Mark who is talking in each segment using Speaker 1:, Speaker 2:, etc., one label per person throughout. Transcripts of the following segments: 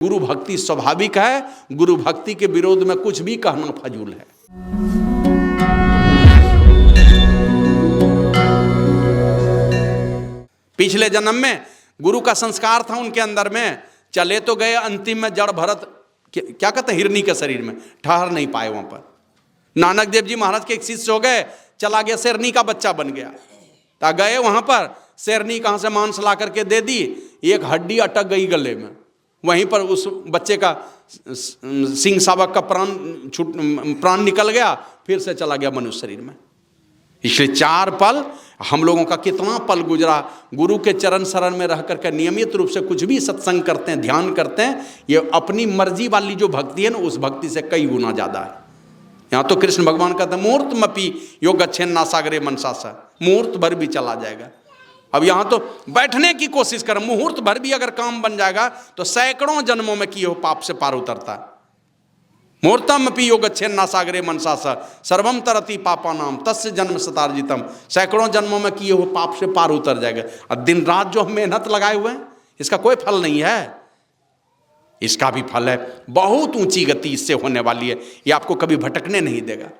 Speaker 1: गुरु भक्ति स्वाभाविक है, गुरु भक्ति के विरोध में कुछ भी कहना फजूल है। पिछले जन्म में गुरु का संस्कार था उनके अंदर में, चले तो गए, अंतिम में जड़ भरत क्या कहते हैं हिरनी के शरीर में, ठहर नहीं पाए वहां पर। नानक देव जी महाराज के एक शिष्य हो गए, चला गया, शेरनी का बच्चा बन गया। ता गए वहां पर, शेरनी कहां से मांस ला करके दे दी, एक हड्डी अटक गई गले में, वहीं पर उस बच्चे का सिंह शावक का प्राण निकल गया, फिर से चला गया मनुष्य शरीर में। इसलिए 4 पल हम लोगों का कितना पल गुजरा, गुरु के चरण शरण में रह करके नियमित रूप से कुछ भी सत्संग करते हैं, ध्यान करते हैं, ये अपनी मर्जी वाली जो भक्ति है ना, उस भक्ति से कई गुना ज्यादा है। यहाँ तो कृष्ण भगवान कहते हैं मुहूर्त मपी योग अच्छे ना सागरे मनसा सा, मुहूर्त भर भी चला जाएगा। अब यहाँ तो बैठने की कोशिश करें, मुहूर्त भर भी अगर काम बन जाएगा तो सैकड़ों जन्मों में किए हो पाप से पार उतरता है। मुहूर्तम अपि योग अच्छेन्ना सागरे मनसा सा सर्वम तरति पापा नाम तस्य जन्म सतार्जितम, सैकड़ों जन्मों में किए हो पाप से पार उतर जाएगा। और दिन रात जो हम मेहनत लगाए हुए हैं, इसका कोई फल नहीं है, इसका भी फल है, बहुत ऊंची गति इससे होने वाली है, ये आपको कभी भटकने नहीं देगा।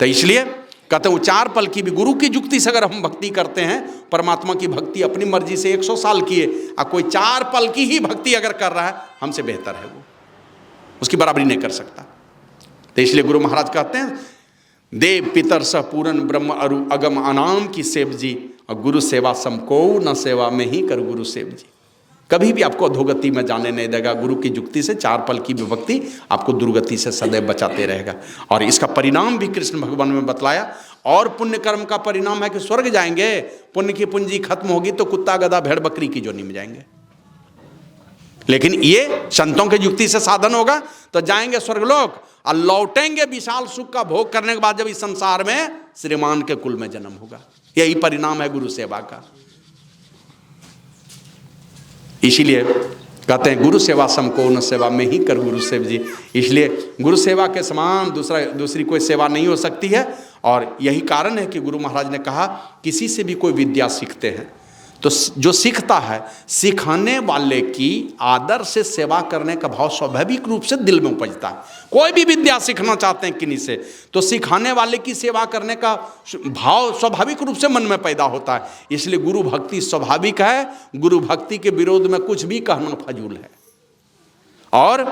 Speaker 1: तो इसलिए कहते हैं 4 पल की भी गुरु की युक्ति से अगर हम भक्ति करते हैं, परमात्मा की भक्ति अपनी मर्जी से 100 साल किए, और कोई 4 पल की ही भक्ति अगर कर रहा है, हमसे बेहतर है, वो उसकी बराबरी नहीं कर सकता। तो इसलिए गुरु महाराज कहते हैं देव पितर सह पूरन ब्रह्म अरु अगम अनाम की सेव जी, और गुरु सेवा समको न सेवा में ही कर गुरु सेव जी। कभी भी आपको अधोगति में जाने नहीं देगा, गुरु की युक्ति से 4 पल की विभक्ति आपको दुर्गति से सदैव बचाते रहेगा। और इसका परिणाम भी कृष्ण भगवान में बतलाया, और पुण्य कर्म का परिणाम है कि स्वर्ग जाएंगे, पुण्य की पूंजी खत्म होगी तो कुत्ता गधा भेड़ बकरी की जोनी में जाएंगे। लेकिन ये संतों की युक्ति से साधन होगा तो जाएंगे स्वर्गलोक, और लौटेंगे विशाल सुख का भोग करने के बाद जब इस संसार में श्रीमान के कुल में जन्म होगा। यही परिणाम है गुरु सेवा का। इसीलिए कहते हैं गुरु सेवा समको न सेवा में ही कर गुरु सेव जी। इसलिए गुरु सेवा के समान दूसरी कोई सेवा नहीं हो सकती है। और यही कारण है कि गुरु महाराज ने कहा किसी से भी कोई विद्या सीखते हैं तो जो सीखता है, सिखाने वाले की आदर से सेवा करने का भाव स्वाभाविक रूप से दिल में उपजता है। कोई भी विद्या सीखना चाहते हैं किन्हीं से, तो सिखाने वाले की सेवा करने का भाव स्वाभाविक रूप से मन में पैदा होता है। इसलिए गुरु भक्ति स्वाभाविक है, गुरु भक्ति के विरोध में कुछ भी कहना फजूल है। और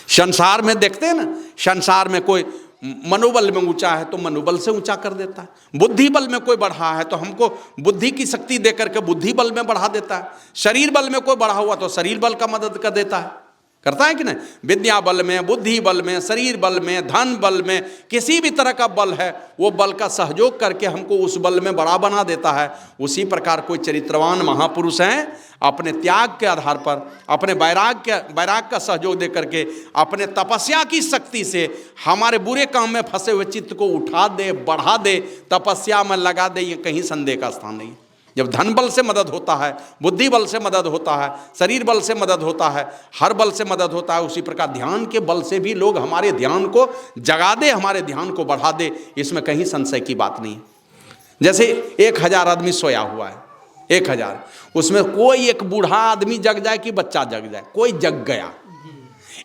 Speaker 1: संसार में देखते हैं ना, संसार में कोई मनोबल में ऊंचा है तो मनोबल से ऊंचा कर देता है, बुद्धि बल में कोई बढ़ा है तो हमको बुद्धि की शक्ति देकर के बुद्धि बल में बढ़ा देता है, शरीर बल में कोई बढ़ा हुआ तो शरीर बल का मदद कर देता है, करता है कि नहीं। विद्या बल में, बुद्धि बल में, शरीर बल में, धन बल में, किसी भी तरह का बल है, वो बल का सहयोग करके हमको उस बल में बड़ा बना देता है। उसी प्रकार कोई चरित्रवान महापुरुष हैं, अपने त्याग के आधार पर, अपने वैराग का सहयोग दे करके, अपने तपस्या की शक्ति से हमारे बुरे काम में फंसे हुए चित्त को उठा दे, बढ़ा दे, तपस्या में लगा दे, ये कहीं संदेह का स्थान नहीं। जब धन बल से मदद होता है, बुद्धि बल से मदद होता है, शरीर बल से मदद होता है, हर बल से मदद होता है, उसी प्रकार ध्यान के बल से भी लोग हमारे ध्यान को जगा दे, हमारे ध्यान को बढ़ा दे, इसमें कहीं संशय की बात नहीं। जैसे 1000 आदमी सोया हुआ है, 1000, उसमें कोई एक बूढ़ा आदमी जग जाए कि बच्चा जग जाए, कोई जग गया,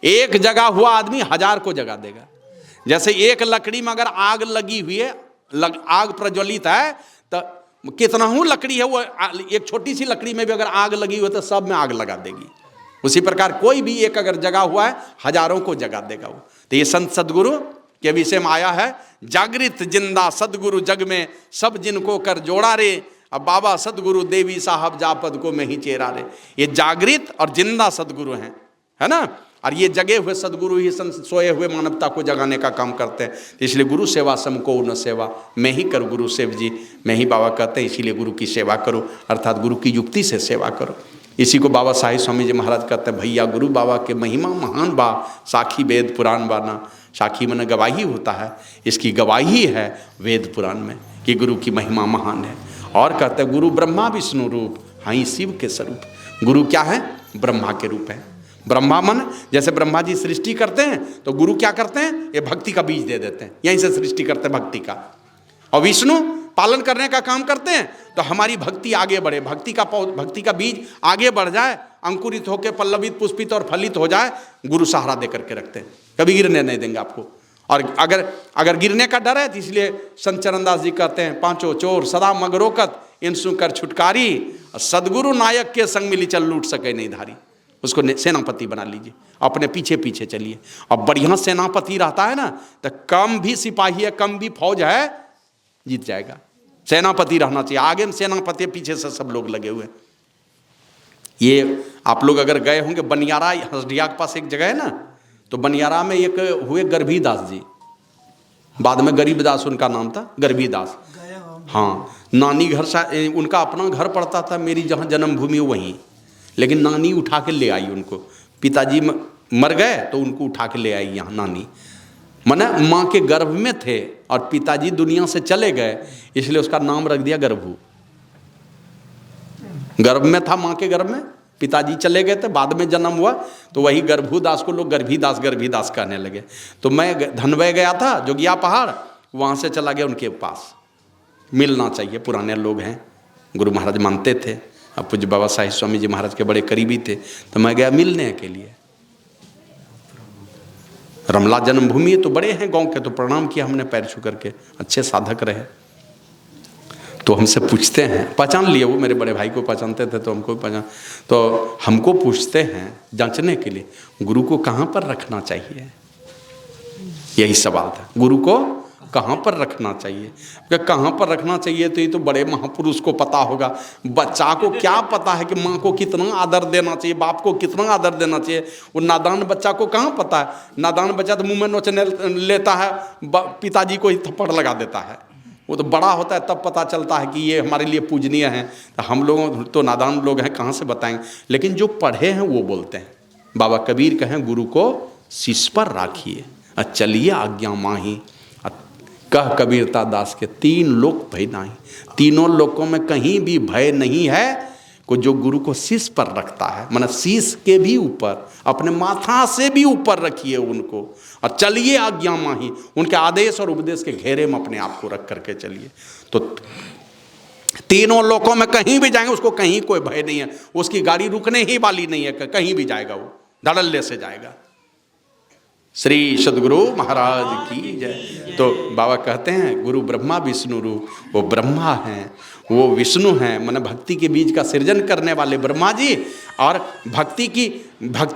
Speaker 1: एक जगा हुआ आदमी 1000 को जगा देगा। जैसे एक लकड़ी में अगर आग लगी हुई है, आग प्रज्वलित है, तो कितना हूँ लकड़ी है, वो एक छोटी सी लकड़ी में भी अगर आग लगी हुई तो सब में आग लगा देगी। उसी प्रकार कोई भी एक अगर जगा हुआ है, हजारों को जगा देगा वो। तो ये संत सदगुरु के विषय में आया है, जागृत जिंदा सदगुरु जग में सब जिनको कर जोड़ा रे, अब बाबा सदगुरु देवी साहब जापद को में ही चेरा रे। ये जागृत और जिंदा सदगुरु हैं, है ना। और ये जगे हुए सदगुरु ही सोए हुए मानवता को जगाने का काम करते हैं। इसलिए गुरु सेवा समको न सेवा मैं ही कर गुरु सेव जी, मैं ही बाबा कहते हैं। इसीलिए गुरु की सेवा करो, अर्थात गुरु की युक्ति से सेवा करो। इसी को बाबा साहिब स्वामी जी महाराज कहते हैं, भैया गुरु बाबा के महिमा महान बा, साखी वेद पुराण बाना। साखी मन गवाही होता है, इसकी गवाही है वेद पुराण में कि गुरु की महिमा महान है। और कहते हैं गुरु ब्रह्मा विष्णु रूप, हाँ ही शिव के स्वरूप। गुरु क्या है? ब्रह्मा के रूप है। ब्रह्मा मन जैसे ब्रह्मा जी सृष्टि करते हैं तो गुरु क्या करते हैं? ये भक्ति का बीज दे देते हैं, यहीं से सृष्टि करते हैं भक्ति का। और विष्णु पालन करने का काम करते हैं तो हमारी भक्ति आगे बढ़े, भक्ति का बीज आगे बढ़ जाए, अंकुरित होकर पल्लवित पुष्पित और फलित हो जाए। गुरु सहारा दे करके रखते हैं, कभी गिरने नहीं देंगे आपको। और अगर गिरने का डर है तो इसलिए संत चरणदास जी कहते हैं, पांचों चोर सदा मगरोकत इनसु कर छुटकारी, सदगुरु नायक के संग मिली चल लूट सके नहीं धारी। उसको सेनापति बना लीजिए, अपने पीछे पीछे चलिए। अब बढ़िया सेनापति रहता है ना तो कम भी सिपाही है, कम भी फौज है, जीत जाएगा। सेनापति रहना चाहिए, आगे में सेनापति, पीछे से सब लोग लगे हुए। ये आप लोग अगर गए होंगे बनियारा, हसडिया के पास एक जगह है ना, तो बनियारा में एक हुए गर्भीदास जी, बाद में गरीबदास उनका नाम था, गर्भीदास। हाँ, नानी घर से उनका अपना घर पड़ता था, मेरी जहाँ जन्मभूमि वहीं, लेकिन नानी उठा के ले आई उनको। पिताजी मर गए तो उनको उठा के ले आई यहाँ नानी, माने माँ के गर्भ में थे और पिताजी दुनिया से चले गए, इसलिए उसका नाम रख दिया गर्भू। गर्भ में था, माँ के गर्भ में, पिताजी चले गए थे, बाद में जन्म हुआ तो वही गर्भूदास को लोग गर्भीदास गर्भीदास कहने लगे। तो मैं धनवय गया था जोगिया पहाड़, वहाँ से चला गया उनके पास। मिलना चाहिए, पुराने लोग हैं, गुरु महाराज मानते थे, अब पूज्य बाबा साहिब स्वामी जी महाराज के बड़े करीबी थे, तो मैं गया मिलने के लिए। रमला जन्मभूमि है तो बड़े हैं गांव के, तो प्रणाम किया हमने पैर छू करके, अच्छे साधक रहे। तो हमसे पूछते हैं, पहचान लिए, वो मेरे बड़े भाई को पहचानते थे तो हमको पहचान, तो हमको पूछते हैं जांचने के लिए, गुरु को कहाँ पर रखना चाहिए। यही सवाल था, गुरु को कहाँ पर रखना चाहिए। कहाँ पर रखना चाहिए तो ये तो बड़े महापुरुष को पता होगा, बच्चा को क्या पता है कि माँ को कितना आदर देना चाहिए, बाप को कितना आदर देना चाहिए। वो नादान बच्चा को कहाँ पता है। नादान बच्चा तो मुंह में नोचने लेता है, पिताजी को ही थप्पड़ लगा देता है। वो तो बड़ा होता है तब पता चलता है कि ये हमारे लिए पूजनीय है। तो हम लोग तो नादान लोग हैं, कहाँ से बताएंगे। लेकिन जो पढ़े हैं वो बोलते हैं। बाबा कबीर कहें, गुरु को शीश पर राखिए, चलिए आज्ञा माही, कह कबीरता दास के तीन लोक भय नाही। तीनों लोकों में कहीं भी भय नहीं है को जो गुरु को शीश पर रखता है, माना शीश के भी ऊपर, अपने माथा से भी ऊपर रखिए उनको, और चलिए आज्ञा माही, उनके आदेश और उपदेश के घेरे में अपने आप को रख करके चलिए। तो तीनों लोकों में कहीं भी जाएंगे उसको कहीं कोई भय नहीं है, उसकी गाड़ी रुकने ही वाली नहीं है, कहीं भी जाएगा वो धड़ल्ले से जाएगा। श्री सदगुरु महाराज की जय। तो बाबा कहते हैं गुरु ब्रह्मा विष्णु रूप, वो ब्रह्मा हैं, वो विष्णु हैं, माने भक्ति के बीज का सृजन करने वाले ब्रह्मा जी, और भक्ति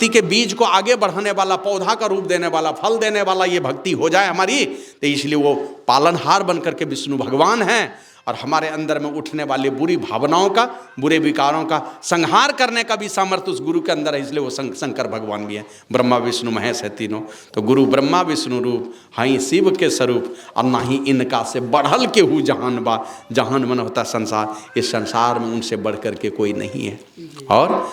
Speaker 1: के बीज को आगे बढ़ाने वाला, पौधा का रूप देने वाला, फल देने वाला ये भक्ति हो जाए हमारी, तो इसलिए वो पालनहार बन करके विष्णु भगवान हैं। और हमारे अंदर में उठने वाली बुरी भावनाओं का, बुरे विकारों का संहार करने का भी सामर्थ्य उस गुरु के अंदर है, इसलिए वो शंकर भगवान भी है। ब्रह्मा विष्णु महेश है तीनों। तो गुरु ब्रह्मा विष्णु रूप, हाई शिव के स्वरूप, और ना ही इनका से बढ़ल के हु जहान बा। जहान मन होता संसार, इस संसार में उनसे बढ़ कर के कोई नहीं है। और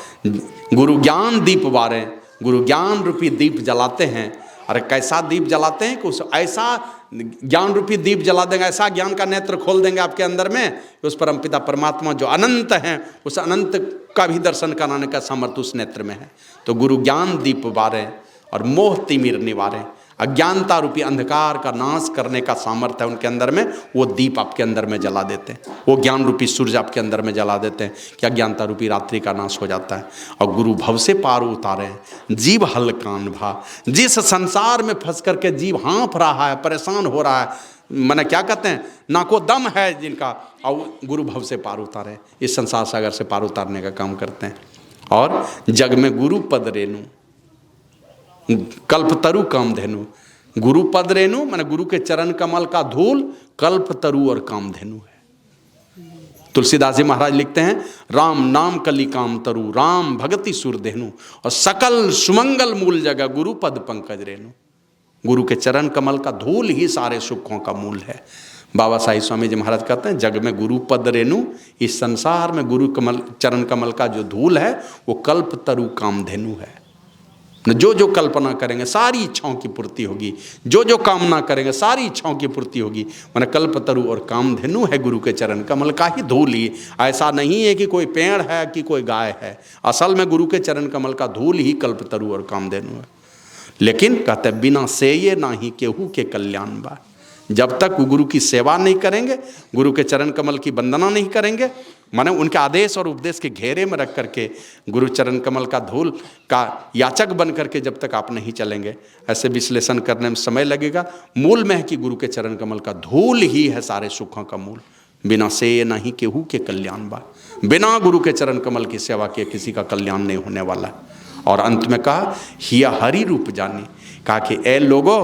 Speaker 1: गुरु ज्ञान दीप बारें, गुरु ज्ञान रूपी दीप जलाते हैं। अरे कैसा दीप जलाते हैं कि उस ऐसा ज्ञान रूपी दीप जला देंगे, ऐसा ज्ञान का नेत्र खोल देंगे आपके अंदर में, उस परमपिता परमात्मा जो अनंत हैं, उस अनंत का भी दर्शन कराने का सामर्थ्य उस नेत्र में है। तो गुरु ज्ञान दीप बारें और मोह तिमिर निवारें, अज्ञानता रूपी अंधकार का नाश करने का सामर्थ्य है उनके अंदर में। वो दीप आपके अंदर में जला देते हैं, वो ज्ञान रूपी सूर्य आपके अंदर में जला देते हैं कि अज्ञानता रूपी रात्रि का नाश हो जाता है। और गुरु भव से पार उतारे जीव हलकान भा। जिस संसार में फंस करके जीव हाँफ रहा है, परेशान हो रहा है, मैंने क्या कहते हैं, ना को दम है जिनका, और गुरु भव से पार उतारे, इस संसार सागर से पार उतारने का काम करते हैं। और जग में गुरु पद रेणु, कल्पतरु कामधेनु। गुरु पद रेणु माने गुरु के चरण कमल का धूल कल्पतरु और कामधेनु है। तुलसीदास जी महाराज लिखते हैं, राम नाम कली काम तरु, राम भगति सुरधेनु, और सकल सुमंगल मूल जगह गुरु पद पंकज रेणु। गुरु के चरण कमल का धूल ही सारे सुखों का मूल है। बाबा साहिब स्वामी जी महाराज कहते हैं, जग में गुरु पद रेणु, इस संसार में गुरु कमल चरण कमल का जो धूल है वो कल्पतरु कामधेनु है। जो जो कल्पना करेंगे सारी इच्छाओं की पूर्ति होगी, जो जो कामना करेंगे सारी इच्छाओं की पूर्ति होगी। माने कल्पतरु और कामधेनु है गुरु के चरण कमल का ही धूल ही। ऐसा नहीं है कि कोई पेड़ है कि कोई गाय है, असल में गुरु के चरण कमल का धूल ही कल्पतरु और कामधेनु है। लेकिन कहते बिना से ये ना ही केहू के कल्याण बा। जब तक वो गुरु की सेवा नहीं करेंगे, गुरु के चरण कमल की वंदना नहीं करेंगे, माने उनके आदेश और उपदेश के घेरे में रख करके गुरु चरण कमल का धूल का याचक बन करके जब तक आप नहीं चलेंगे, ऐसे विश्लेषण करने में समय लगेगा। मूल में है कि गुरु के चरण कमल का धूल ही है सारे सुखों का मूल। बिना से नहीं केहू के कल्याण बा, बिना गुरु के चरण कमल की सेवा के किसी का कल्याण नहीं होने वाला। और अंत में कहा हिया हरि रूप जानी, कहा कि ए लोगो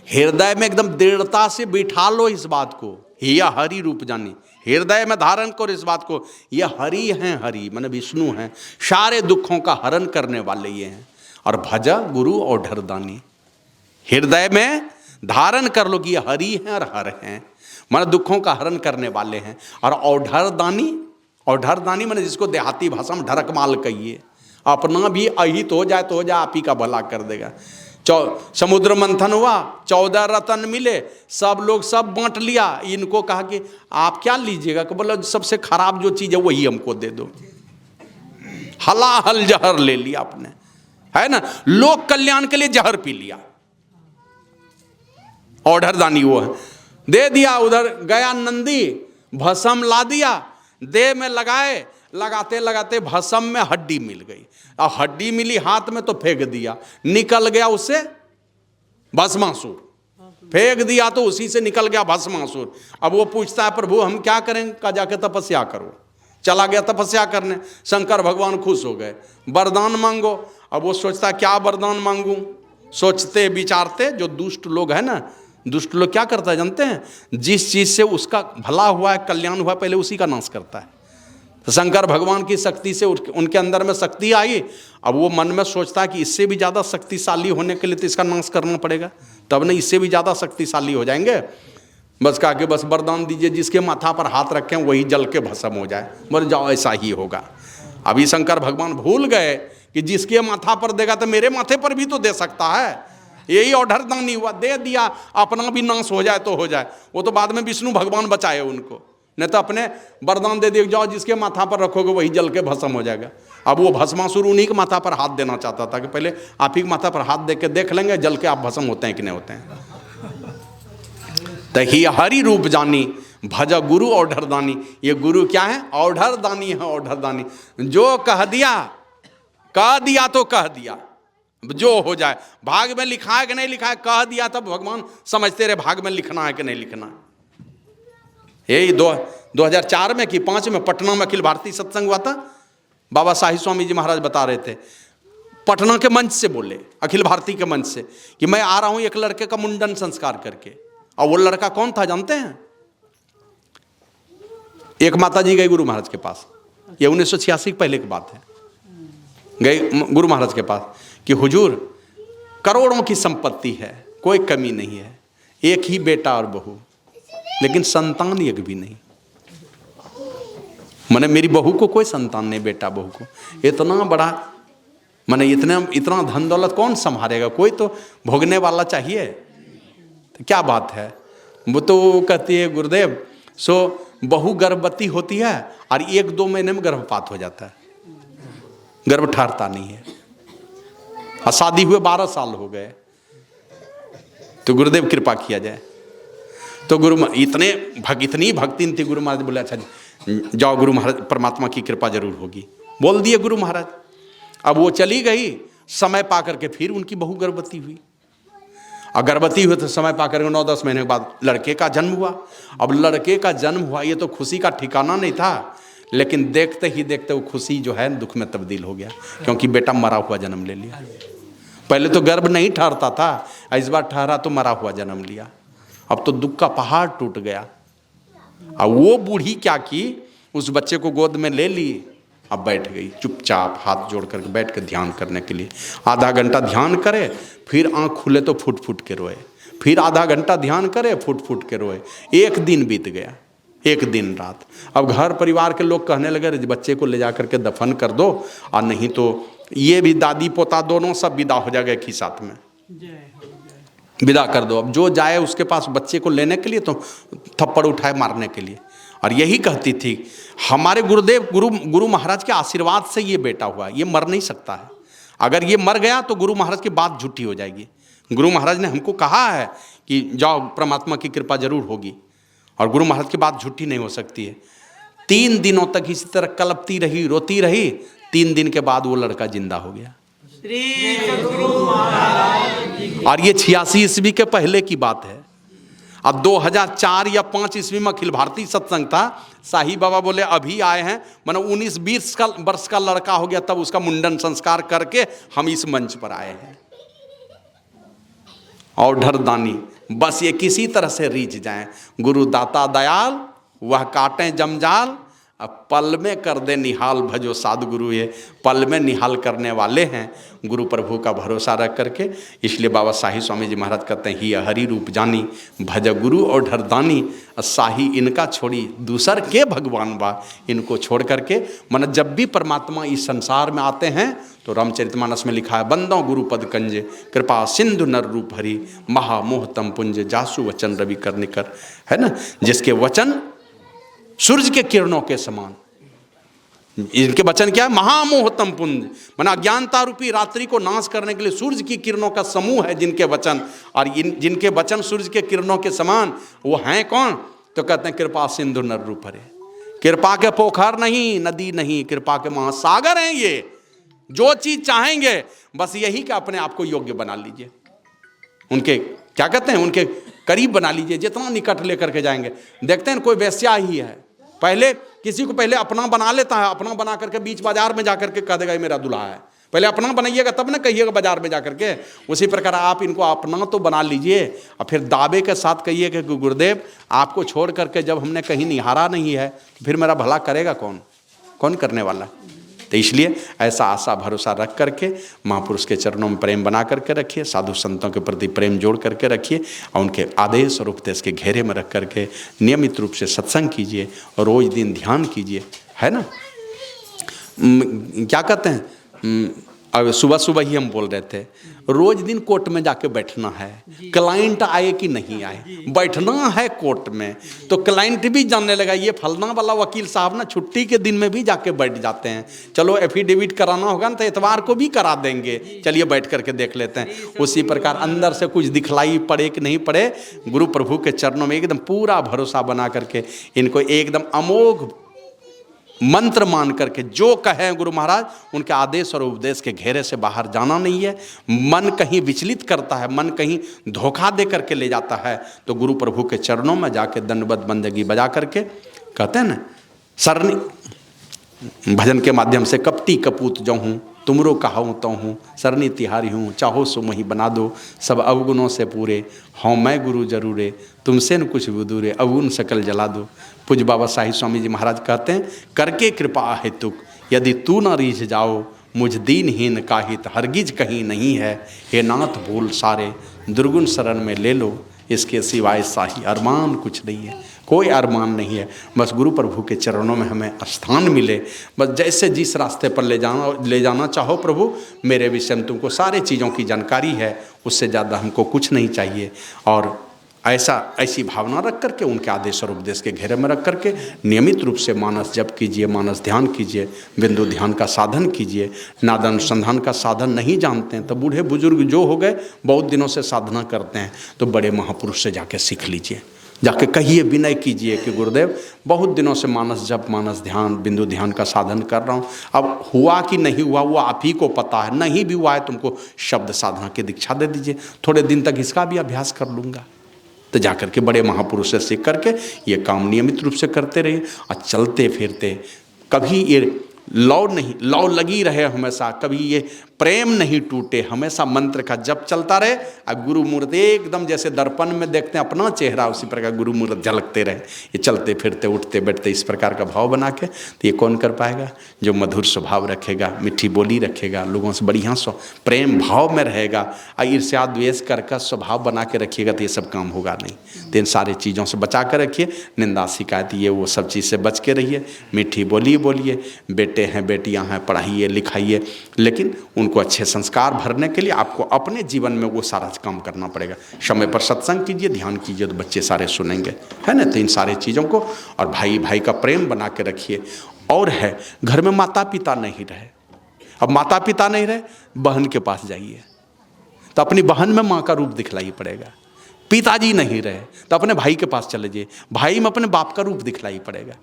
Speaker 1: हृदय में एकदम दृढ़ता से बिठा लो इस बात को, हिया हरि रूप जानी, हृदय में धारण करो इस बात को, ये हरि हैं, हरि माने विष्णु हैं, सारे दुखों का हरण करने वाले ये हैं। और भजा गुरु और ढरदानी, हृदय में धारण कर लो कि ये हरि हैं और हर हैं, माने दुखों का हरण करने वाले हैं। और औढरदानी, औढरदानी माने जिसको देहाती भाषा में ढरकमाल कहिए, अपना भी अहित हो जाए तो हो जाए, आप ही का भला कर देगा। समुद्र मंथन हुआ, 14 रत्न मिले, सब लोग सब बांट लिया। इनको कहा कि आप क्या लीजिएगा, कि बोला सबसे खराब जो चीज़ है वही हमको दे दो। हलाहल जहर ले लिया आपने, है ना, लोक कल्याण के लिए जहर पी लिया। औढरदानी वो है, दे दिया। उधर गया नंदी, भस्म ला दिया, देह में लगाए, लगाते लगाते भस्म में हड्डी मिल गई। अब हड्डी मिली हाथ में तो फेंक दिया, निकल गया उससे भस्मासुर, फेंक दिया तो उसी से निकल गया भस्मासुर। अब वो पूछता है प्रभु हम क्या करें, का जाके तपस्या करो। चला गया तपस्या करने, शंकर भगवान खुश हो गए, वरदान मांगो। अब वो सोचता क्या वरदान मांगूं, सोचते विचारते जो दुष्ट लोग हैं ना, दुष्ट लोग क्या करता है जानते हैं, जिस चीज से उसका भला हुआ है, कल्याण हुआ है, पहले उसी का नाश करता है। तो शंकर भगवान की शक्ति से उनके अंदर में शक्ति आई। अब वो मन में सोचता है कि इससे भी ज़्यादा शक्तिशाली होने के लिए तो इसका नाश करना पड़ेगा, तब नहीं इससे भी ज़्यादा शक्तिशाली हो जाएंगे। बस कहा कि बस वरदान दीजिए, जिसके माथा पर हाथ रखें वही जल के भस्म हो जाए। बोले जाओ ऐसा ही होगा। अभी शंकर भगवान भूल गए कि जिसके माथा पर देगा तो मेरे माथे पर भी तो दे सकता है। यही औढरदानी हुआ, दे दिया, अपना भी नाश हो जाए तो हो जाए। वो तो बाद में विष्णु भगवान बचाए उनको, नहीं तो अपने वरदान दे दिए, जाओ जिसके माथा पर रखोगे वही जल के भस्म हो जाएगा। अब वो भस्मासुर उन्हीं के माथा पर हाथ देना चाहता था कि पहले आप ही के माथा पर हाथ दे के देख लेंगे जल के आप भस्म होते हैं कि नहीं होते हैं। तो ही हरि रूप जानी, भज गुरु औढरदानी। ये गुरु क्या है, औढरदानी है। औढरदानी जो कह दिया तो कह दिया, जो हो जाए। भाग में लिखा है कि नहीं लिखा है, कह दिया तब भगवान समझते रहे भाग में लिखना है कि नहीं लिखना। यही 2004 में कि 5 में पटना में अखिल भारतीय सत्संग हुआ था। बाबा साहिब स्वामी जी महाराज बता रहे थे, पटना के मंच से बोले, अखिल भारतीय के मंच से, कि मैं आ रहा हूं एक लड़के का मुंडन संस्कार करके। और वो लड़का कौन था जानते हैं, एक माता जी गई गुरु महाराज के पास, ये 1986 के पहले की बात है, गई गुरु महाराज के पास कि हुजूर करोड़ों की संपत्ति है, कोई कमी नहीं है, एक ही बेटा और बहू, लेकिन संतान एक भी नहीं। माने मेरी बहू को कोई संतान नहीं, बेटा बहू को। इतना बड़ा माने इतना धन दौलत कौन संभालेगा, कोई तो भोगने वाला चाहिए। तो क्या बात है। वो तो कहती है गुरुदेव सो बहू गर्भवती होती है और 1-2 महीने में गर्भपात हो जाता है, गर्भ ठहरता नहीं है। और शादी हुए 12 साल हो गए, तो गुरुदेव कृपा किया जाए। तो इतनी भक्ति थी। गुरु महाराज बोले अच्छा जाओ, गुरु महाराज परमात्मा की कृपा जरूर होगी, बोल दिए गुरु महाराज। अब वो चली गई, समय पा करके फिर उनकी बहू गर्भवती हुई। और गर्भवती हुई तो समय पा करके 9-10 महीने के बाद लड़के का जन्म हुआ। अब लड़के का जन्म हुआ, ये तो खुशी का ठिकाना नहीं था, लेकिन देखते ही देखते वो खुशी जो है दुख में तब्दील हो गया, क्योंकि बेटा मरा हुआ जन्म ले लिया। पहले तो गर्भ नहीं ठहरता था, इस बार ठहरा तो मरा हुआ जन्म लिया। अब तो दुख का पहाड़ टूट गया। अब वो बूढ़ी क्या की, उस बच्चे को गोद में ले ली, अब बैठ गई चुपचाप हाथ जोड़ करके बैठ कर ध्यान करने के लिए। आधा घंटा ध्यान करे, फिर आँख खुले तो फुट फुट के रोए, फिर आधा घंटा ध्यान करे, फुट फुट के रोए। 1 दिन बीत गया, 1 दिन रात। अब घर परिवार के लोग कहने लगे बच्चे को ले जा करके दफन कर दो, और नहीं तो ये भी दादी पोता दोनों सब विदा हो जाएगा एक ही साथ में, विदा कर दो। अब जो जाए उसके पास बच्चे को लेने के लिए तो थप्पड़ उठाए मारने के लिए। और यही कहती थी हमारे गुरुदेव गुरु महाराज के आशीर्वाद से ये बेटा हुआ, ये मर नहीं सकता है। अगर ये मर गया तो गुरु महाराज की बात झूठी हो जाएगी। गुरु महाराज ने हमको कहा है कि जाओ, परमात्मा की कृपा जरूर होगी, और गुरु महाराज की बात झूठी नहीं हो सकती है। 3 दिनों तक इसी तरह कलपती रही, रोती रही। 3 दिन के बाद वो लड़का जिंदा हो गया। और ये 86 ईस्वी के पहले की बात है। अब 2004 या 5 ईस्वी में अखिल भारतीय सत्संग था। साही बाबा बोले अभी आए हैं, मानो 19-20 वर्ष का लड़का हो गया, तब उसका मुंडन संस्कार करके हम इस मंच पर आए हैं। और ढरदानी बस ये किसी तरह से रीझ जाएं, गुरु दाता दयाल वह काटें जमजाल, अब पल में कर दे निहाल, भजो साधु गुरु। ये पल में निहाल करने वाले हैं गुरु प्रभु का भरोसा रख करके। इसलिए बाबा शाही स्वामी जी महाराज कहते हैं, ही हरि रूप जानी, भज गुरु और ढरदानी, शाही इनका छोड़ी दूसर के भगवान बा। इनको छोड़ करके मन जब भी परमात्मा इस संसार में आते हैं तो रामचरितमानस में लिखा है, बंदो गुरु पद कंजे, कृपा सिंधु नर रूप हरि, महामोहतम पुंज, जासु वचन रवि कर निकर। है ना, जिसके वचन सूर्य के किरणों के समान। इनके वचन क्या है? महामोहतम पुंज, माना अज्ञानता रूपी रात्रि को नाश करने के लिए सूर्य की किरणों का समूह है जिनके वचन। और जिनके वचन सूर्य के किरणों के समान, वो हैं कौन? तो कहते हैं कृपा सिंधु नर रूप हरे। कृपा के पोखर नहीं, नदी नहीं, कृपा के महासागर हैं ये। जो चीज चाहेंगे बस यही कि अपने आप को योग्य बना लीजिए, उनके क्या कहते हैं, उनके करीब बना लीजिए, जितना निकट लेकर के जाएंगे। देखते हैं कोई वैश्या ही है, पहले किसी को पहले अपना बना लेता है, अपना बना करके बीच बाजार में जाकर के कह देगा ये मेरा दूल्हा है। पहले अपना बनाइएगा तब ना कहिएगा बाजार में जाकर के। उसी प्रकार आप इनको अपना तो बना लीजिए, और फिर दावे के साथ कहिए कि गुरुदेव आपको छोड़ करके जब हमने कहीं निहारा नहीं है तो फिर मेरा भला करेगा कौन? कौन करने वाला? तो इसलिए ऐसा आशा भरोसा रख करके महापुरुष के चरणों में प्रेम बना करके रखिए, साधु संतों के प्रति प्रेम जोड़ करके रखिए, और उनके आदेश और उपदेश के घेरे में रख करके नियमित रूप से सत्संग कीजिए और रोज दिन ध्यान कीजिए। है ना, क्या कहते हैं, अब सुबह सुबह ही हम बोल रहे थे, रोज दिन कोर्ट में जाके बैठना है। क्लाइंट आए कि नहीं आए, बैठना है कोर्ट में। तो क्लाइंट भी जानने लगा ये फलना वाला वकील साहब ना छुट्टी के दिन में भी जाके बैठ जाते हैं। चलो एफिडेविट कराना होगा ना तो इतवार को भी करा देंगे, चलिए बैठ करके देख लेते हैं। उसी प्रकार अंदर से कुछ दिखलाई पड़े कि नहीं पड़े, गुरु प्रभु के चरणों में एकदम पूरा भरोसा बना करके इनको एकदम अमोघ मंत्र मान करके जो कहें गुरु महाराज, उनके आदेश और उपदेश के घेरे से बाहर जाना नहीं है। मन कहीं विचलित करता है, मन कहीं धोखा दे करके ले जाता है, तो गुरु प्रभु के चरणों में जाके दंडवत बंदगी बजा करके कहते हैं ना, सरनी भजन के माध्यम से कपटी कपूत जो हूँ तुमरो कहाऊँ तो हूँ, सरनी तिहारी हूँ चाहो सो मही बना दो, सब अवगुणों से पूरे हों मैं गुरु जरूरे, तुमसे न कुछ दूरे अवगुण सकल जला दो। पूज्य बाबा शाही स्वामी जी महाराज कहते हैं, करके कृपा हेतुक यदि तू न रीझ जाओ, मुझ दीनहीन काहित हरगिज कहीं नहीं है, हे नाथ भूल सारे दुर्गुण शरण में ले लो, इसके सिवाय शाही अरमान कुछ नहीं है। कोई अरमान नहीं है, बस गुरु प्रभु के चरणों में हमें स्थान मिले। बस जैसे जिस रास्ते पर ले जाना चाहो प्रभु, मेरे विषय में तुमको सारी चीज़ों की जानकारी है, उससे ज़्यादा हमको कुछ नहीं चाहिए। और ऐसी भावना रख करके उनके आदेश और उपदेश के घेरे में रख करके नियमित रूप से मानस जप कीजिए, मानस ध्यान कीजिए, बिंदु ध्यान का साधन कीजिए। नादानुसंधान का साधन नहीं जानते हैं तो बूढ़े बुजुर्ग जो हो गए बहुत दिनों से साधना करते हैं, तो बड़े महापुरुष से जाके सीख लीजिए, जाके कहिए, विनय कीजिए कि गुरुदेव बहुत दिनों से मानस जप, मानस ध्यान, बिंदु ध्यान का साधन कर रहा हूँ, अब हुआ कि नहीं हुआ वो आप ही को पता है, नहीं भी हुआ है तुमको शब्द साधना की दीक्षा दे दीजिए, थोड़े दिन तक इसका भी अभ्यास कर लूँगा। तो जाकर के बड़े महापुरुष से सीख करके ये काम नियमित रूप से करते रहिए, और चलते फिरते कभी ये लौ लगी रहे हमेशा, कभी ये प्रेम नहीं टूटे, हमेशा मंत्र का जप चलता रहे, और गुरु मूर्त एकदम जैसे दर्पण में देखते हैं अपना चेहरा, उसी प्रकार गुरु मूर्त झलकते रहे। ये चलते फिरते उठते बैठते इस प्रकार का भाव बना के, तो ये कौन कर पाएगा? जो मधुर स्वभाव रखेगा, मीठी बोली रखेगा, लोगों से बढ़िया प्रेम भाव में रहेगा, और ईर्ष्या द्वेष करके स्वभाव बना के रखिएगा, तो ये सब काम होगा नहीं। तो इन सारी चीज़ों से बचा कर रखिए, निंदा शिकायत ये वो सब चीज़ से बच के रहिए, मीठी बोली बोलिए, बेटे हैं बेटियां हैं पढ़ाइए लिखाइए, लेकिन उनको अच्छे संस्कार भरने के लिए आपको अपने जीवन में वो सारा काम करना पड़ेगा। समय पर सत्संग कीजिए, ध्यान कीजिए, तो बच्चे सारे सुनेंगे, है ना। तो इन सारे चीज़ों को, और भाई भाई का प्रेम बना के रखिए। और है, घर में माता पिता नहीं रहे, अब माता पिता नहीं रहे, बहन के पास जाइए, तो अपनी बहन में माँ का रूप दिखलाई पड़ेगा। पिताजी नहीं रहे तो अपने भाई के पास चले जाइए, भाई में अपने बाप का रूप दिखलाई पड़ेगा।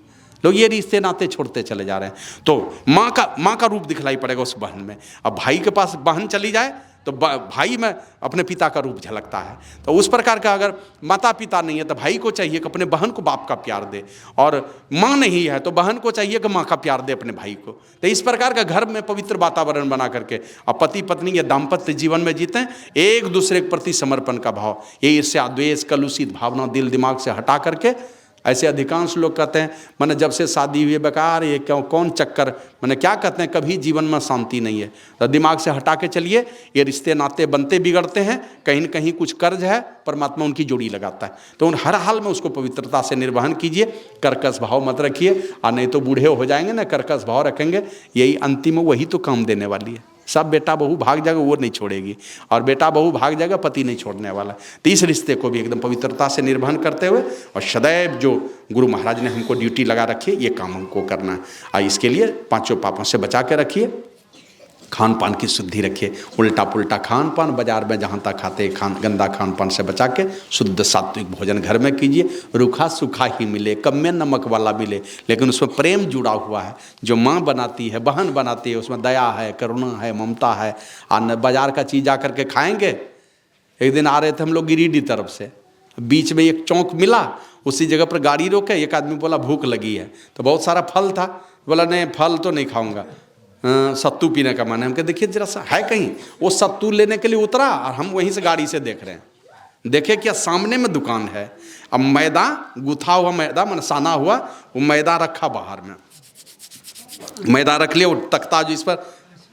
Speaker 1: लोग ये रिश्ते नाते छोड़ते चले जा रहे हैं। तो माँ का रूप दिखलाई पड़ेगा उस बहन में। अब भाई के पास बहन चली जाए तो भाई में अपने पिता का रूप झलकता है। तो उस प्रकार का अगर माता पिता नहीं है तो भाई को चाहिए कि अपने बहन को बाप का प्यार दे, और माँ नहीं है तो बहन को चाहिए कि माँ का प्यार दे अपने भाई को। तो इस प्रकार का घर में पवित्र वातावरण बना करके अब पति पत्नी या दाम्पत्य जीवन में जीते हैं, एक दूसरे के प्रति समर्पण का भाव, ये ईर्ष्या द्वेष कलुषित भावना दिल दिमाग से हटा करके। ऐसे अधिकांश लोग कहते हैं मैंने जब से शादी हुई बेकार, ये क्यों कौन चक्कर, मैंने क्या कहते हैं, कभी जीवन में शांति नहीं है। तो दिमाग से हटा के चलिए, ये रिश्ते नाते बनते बिगड़ते हैं, कहीं न कहीं कुछ कर्ज है, परमात्मा उनकी जोड़ी लगाता है। तो उन हर हाल में उसको पवित्रता से निर्वहन कीजिए, कर्कश भाव मत रखिए, और नहीं तो बूढ़े हो जाएंगे ना, कर्कश भाव रखेंगे, यही अंतिम वही तो काम देने वाली है। सब बेटा बहू भाग जाएगा, वो नहीं छोड़ेगी, और बेटा बहू भाग जाएगा, पति नहीं छोड़ने वाला। तो इस रिश्ते को भी एकदम पवित्रता से निर्वहन करते हुए, और सदैव जो गुरु महाराज ने हमको ड्यूटी लगा रखी है, ये काम हमको करना है। और इसके लिए पांचों पापों से बचा के रखिए, खान पान की शुद्धि रखिए, उल्टा पुल्टा खान पान बाजार में जहाँ तक खाते गंदा खान पान से बचा के शुद्ध सात्विक भोजन घर में कीजिए। रूखा सूखा ही मिले, कम में नमक वाला मिले, लेकिन उसमें प्रेम जुड़ा हुआ है। जो माँ बनाती है, बहन बनाती है, उसमें दया है, करुणा है, ममता है। और बाजार का चीज़ जा करके खाएंगे। एक दिन आ रहे थे हम लोग गिरिडीह तरफ से, बीच में एक चौक मिला, उसी जगह पर गाड़ी रोके, एक आदमी बोला भूख लगी है, तो बहुत सारा फल था, बोला नहीं फल तो नहीं खाऊंगा, सत्तू पीने का मन है। हम कहे देखिए जरा सा है कहीं, वो सत्तू लेने के लिए उतरा, और हम वहीं से गाड़ी से देख रहे हैं, देखे क्या सामने में दुकान है। अब मैदा गुथा हुआ, मैदा मन साना हुआ, वो मैदा रखा बाहर में, मैदा रख लिया, वो तख्ता जो इस पर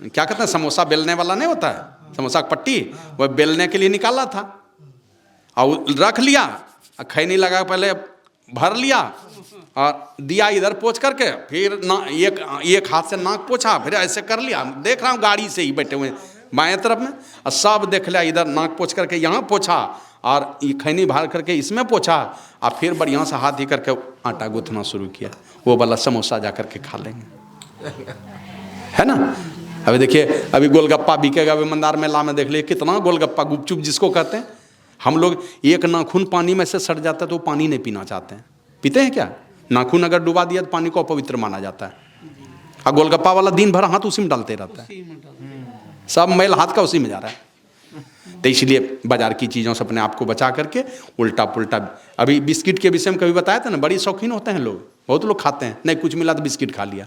Speaker 1: क्या कहते हैं समोसा बेलने वाला नहीं होता है, समोसा की पट्टी, वह बेलने के लिए निकाला था, और रख लिया, खैनी लगा पहले भर लिया और दिया इधर पोंछ करके, फिर एक हाथ से नाक पोंछा, फिर ऐसे कर लिया। देख रहा हूँ गाड़ी से ही बैठे हुए बाएं तरफ में, और सब देख लिया, इधर नाक पोंछ करके यहाँ पोंछा, और ये खैनी भर करके इसमें पोंछा, और फिर बढ़िया से हाथ ही करके आटा गूंथना शुरू किया। वो वाला समोसा जा करके खा लेंगे, है ना। अभी देखिए अभी गोलगप्पा बिकेगा, अभी मंदार मेला में देख लीजिए कितना गोलगप्पा, गुपचुप जिसको कहते हैं। हम लोग एक नाखून पानी में से सड़ जाता है तो पानी नहीं पीना चाहते हैं, पीते हैं क्या? नाखून अगर डुबा दिया तो पानी को अपवित्र माना जाता है। और गोलगप्पा वाला दिन भर हाथ उसी में डालते रहता है, सब मैल हाथ का उसी में जा रहा है। तो इसलिए बाजार की चीज़ों से अपने आप को बचा करके, उल्टा पुल्टा। अभी बिस्किट के विषय में कभी बताया था ना, बड़ी शौकीन होते हैं लोग, बहुत लोग खाते हैं, नहीं कुछ मिला तो बिस्किट खा लिया।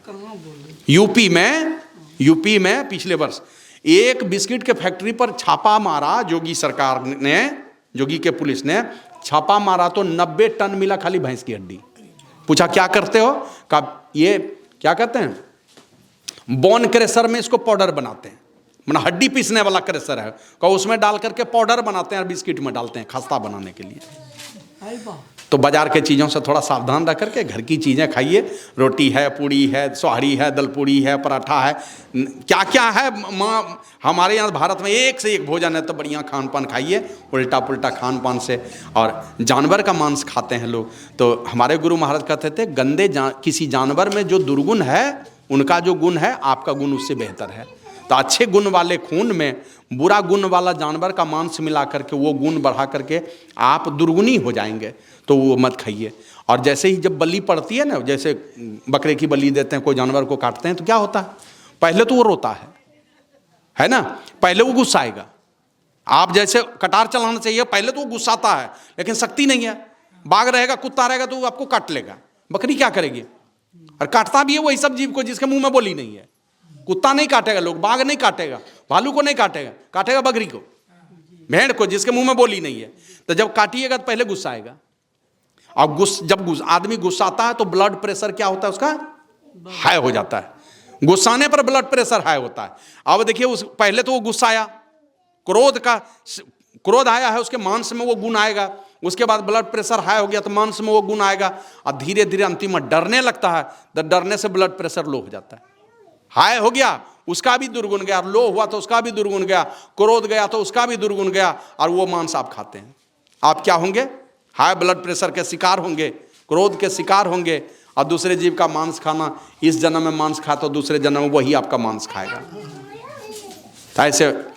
Speaker 1: यूपी में पिछले वर्ष एक बिस्किट के फैक्ट्री पर छापा मारा, योगी सरकार ने, योगी के पुलिस ने छापा मारा तो 90 टन मिला खाली भैंस की हड्डी। पूछा क्या करते हो? कहा ये क्या कहते हैं, बोन क्रेशर में इसको पाउडर बनाते हैं, मतलब हड्डी पीसने वाला क्रेशर है, कहा उसमें डाल करके पाउडर बनाते हैं और बिस्किट में डालते हैं खस्ता बनाने के लिए। तो बाजार के चीज़ों से थोड़ा सावधान रख करके घर की चीज़ें खाइए। रोटी है, पूड़ी है, सोहारी है, दल पूड़ी है, पराठा है, क्या क्या है माँ हमारे यहाँ भारत में एक से एक भोजन है। तो बढ़िया खान पान खाइए, उल्टा पुल्टा खान पान से। और जानवर का मांस खाते हैं लोग, तो हमारे गुरु महाराज कहते थे गंदे किसी जानवर में जो दुर्गुण है, उनका जो गुण है आपका गुण उससे बेहतर है। तो अच्छे गुण वाले खून में बुरा गुण वाला जानवर का मांस मिला करके वो गुण बढ़ा करके आप दुर्गुणी हो जाएंगे, तो वो मत खाइए। और जैसे ही जब बलि पड़ती है ना, जैसे बकरे की बलि देते हैं, कोई जानवर को काटते हैं, तो क्या होता है, पहले तो वो रोता है ना, पहले वो गुस्साएगा। आप जैसे कटार चलाना चाहिए, पहले तो वो गुस्साता है, लेकिन शक्ति नहीं है, बाघ रहेगा, कुत्ता रहेगा तो वो आपको काट लेगा। बकरी क्या करेगी? और काटता भी है वही सब जीव को जिसके मुंह में बोली नहीं है। कुत्ता नहीं काटेगा लोग, बाघ नहीं काटेगा, भालू को नहीं काटेगा, काटेगा बकरी को, भेड़ को जिसके मुंह में बोली नहीं है। तो जब काटिएगा तो पहले गुस्सा आएगा। और जब आदमी गुस्साता है तो ब्लड प्रेशर क्या होता है उसका, हाई हो जाता है। गुस्साने पर ब्लड प्रेशर हाई होता है। अब देखिए उस पहले तो वो गुस्सा आया, क्रोध आया है, उसके मांस में वो गुण आएगा, उसके बाद ब्लड प्रेशर हाई हो गया तो मांस में वो गुण आएगा, और धीरे धीरे अंतिम में डरने लगता है, तो डरने से ब्लड प्रेशर लो हो जाता है। हाई हो गया उसका भी दुर्गुण गया, लो हुआ तो उसका भी दुर्गुण गया, क्रोध गया तो उसका भी दुर्गुण गया, और वो मांस आप खाते हैं। आप क्या होंगे? हाई ब्लड प्रेशर के शिकार होंगे, क्रोध के शिकार होंगे। और दूसरे जीव का मांस खाना, इस जन्म में मांस खा तो दूसरे जन्म में वही आपका मांस खाएगा। तो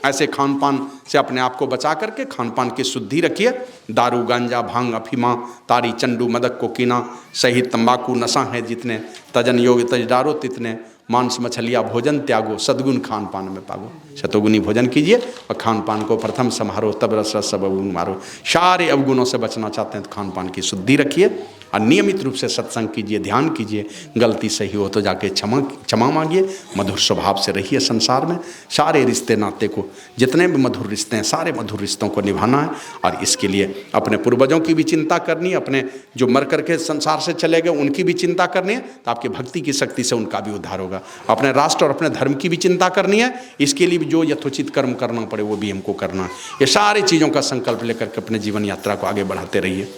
Speaker 1: ऐसे खान पान से अपने आप को बचा करके खान पान की शुद्धि रखिए। दारू, गांजा, भांग, अफीमा, तारी, चंडू, मदक, कोकीना सहित तंबाकू नशा है जितने, तजन योग तजडारो तितने, मांस मछलिया भोजन त्यागो, सद्गुण खान पान में पागो। शतोगुनी भोजन कीजिए और खान पान को प्रथम समारो, तब रस रस सब अवगुण मारो। सारे अवगुणों से बचना चाहते हैं तो खान पान की शुद्धि रखिए और नियमित रूप से सत्संग कीजिए, ध्यान कीजिए। गलती सही हो तो जाके क्षमा मांगिए। मधुर स्वभाव से रहिए। संसार में सारे रिश्ते नाते को, जितने भी मधुर रिश्ते हैं, सारे मधुर रिश्तों को निभाना है और इसके लिए अपने पूर्वजों की भी चिंता करनी है, अपने जो मर करके संसार से चले गए उनकी भी चिंता करनी है, तो आपकी भक्ति की शक्ति से उनका भी उद्धार होगा। अपने राष्ट्र और अपने धर्म की भी चिंता करनी है, इसके लिए भी जो यथोचित कर्म करना पड़े वो भी हमको करना है। ये सारी चीज़ों का संकल्प लेकर के अपने जीवन यात्रा को आगे बढ़ाते रहिए।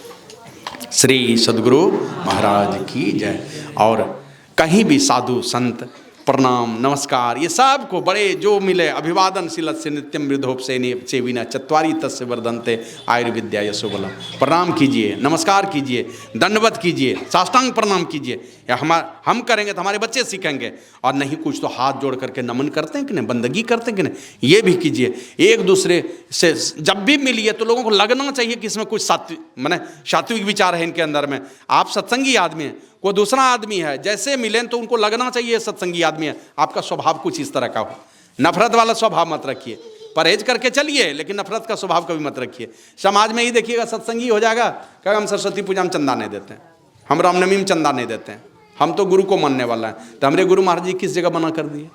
Speaker 1: श्री सद्गुरु महाराज की जय। और कहीं भी साधु संत प्रणाम नमस्कार ये सब को बड़े जो मिले अभिवादन शिलत से नित्यम वृद्धोप से विना चत्वारी तस्य वर्धन्ते आयुर्विद्या यशो बलम। प्रणाम कीजिए, नमस्कार कीजिए, दंडवत कीजिए, साष्टांग प्रणाम कीजिए। या हम करेंगे तो हमारे बच्चे सीखेंगे, और नहीं कुछ तो हाथ जोड़ करके नमन करते हैं कि नहीं, बंदगी करते हैं कि नहीं, ये भी कीजिए। एक दूसरे से जब भी मिलिए तो लोगों को लगना चाहिए कि इसमें कुछ सात्विक विचार है इनके अंदर में। आप सत्संगी आदमी हैं, कोई दूसरा आदमी है, जैसे मिलें तो उनको लगना चाहिए सत्संगी आदमी है। आपका स्वभाव कुछ इस तरह का हो। नफरत वाला स्वभाव मत रखिए, परहेज करके चलिए, लेकिन नफरत का स्वभाव कभी मत रखिए। समाज में ही देखिएगा सत्संगी हो जाएगा, कहेगा हम सरस्वती पूजा में चंदा नहीं देते हैं, हम रामनवमी में चंदा नहीं देते हैं, हम तो गुरु को मानने वाला है। तो हमारे गुरु महाराज जी किस जगह मना कर दिए?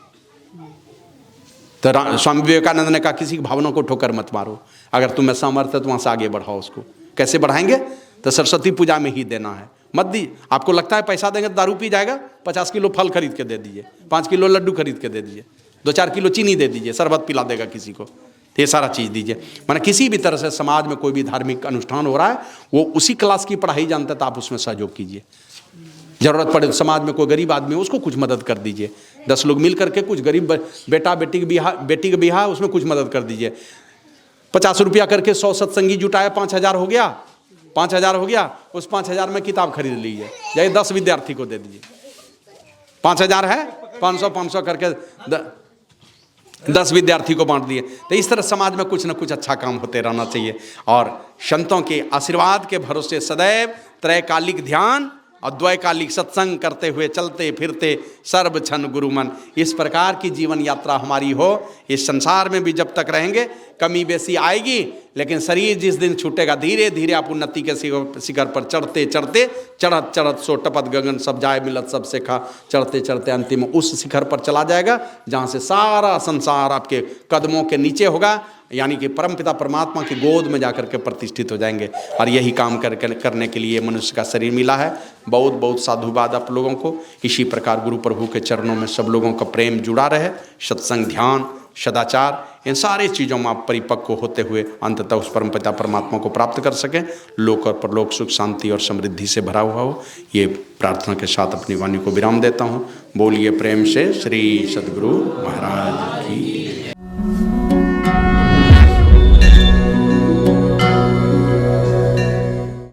Speaker 1: तो स्वामी विवेकानंद ने कहा किसी की भावना को ठोकर मत मारो, अगर तुम्हें सामर्थ्य है तो वहाँ से आगे बढ़ाओ उसको। कैसे बढ़ाएंगे? तो सरस्वती पूजा में ही देना है, मत दी। आपको लगता है पैसा देंगे तो दारू पी जाएगा? 50 किलो फल खरीद के दे दीजिए, 5 किलो लड्डू खरीद के दे दीजिए, 2-4 किलो चीनी दे दीजिए, शरबत पिला देगा किसी को। तो ये सारा चीज़ दीजिए। माने किसी भी तरह से समाज में कोई भी धार्मिक अनुष्ठान हो रहा है, वो उसी क्लास की पढ़ाई जानता है तो आप उसमें सहयोग कीजिए। जरूरत पड़े तो समाज में कोई गरीब आदमी है उसको कुछ मदद कर दीजिए। 10 लोग मिल करके कुछ गरीब बेटा बेटी के बियाह उसमें कुछ मदद कर दीजिए। 50 रुपया करके 100 सत्संगी जुटाया, 5000 हो गया, 5000 हो गया। उस 5000 में किताब खरीद लीजिए, जाइए 10 विद्यार्थी को दे दीजिए। 5000 है, 500 करके 10 विद्यार्थी को बांट दिए। तो इस तरह समाज में कुछ ना कुछ अच्छा काम होते रहना चाहिए। और संतों के आशीर्वाद के भरोसे सदैव त्रैकालिक ध्यान और द्वैकालिक सत्संग करते हुए चलते फिरते सर्व क्षण गुरु मन, इस प्रकार की जीवन यात्रा हमारी हो। इस संसार में भी जब तक रहेंगे कमी बेसी आएगी, लेकिन शरीर जिस दिन छूटेगा धीरे धीरे आप उन्नति के शिखर पर चढ़ते चढ़ते चढ़त चढ़त सो टपत गगन सब जाए मिलत सब से खा, चढ़ते चढ़ते अंतिम उस शिखर पर चला जाएगा जहाँ से सारा संसार आपके कदमों के नीचे होगा, यानी कि परमपिता परमात्मा की गोद में जाकर के प्रतिष्ठित हो जाएंगे। और यही काम करने के लिए मनुष्य का शरीर मिला है। बहुत बहुत साधुवाद आप लोगों को। इसी प्रकार गुरु प्रभु के चरणों में सब लोगों का प्रेम जुड़ा रहे। सत्संग, ध्यान, सदाचार, इन सारी चीज़ों में आप परिपक्व होते हुए अंततः उस परमपिता परमात्मा को प्राप्त कर सकें। लोक और परलोक सुख शांति और समृद्धि से भरा हुआ हो, ये प्रार्थना के साथ अपनी वाणी को विराम देता हूँ। बोलिए प्रेम से श्री सद्गुरु महाराज की।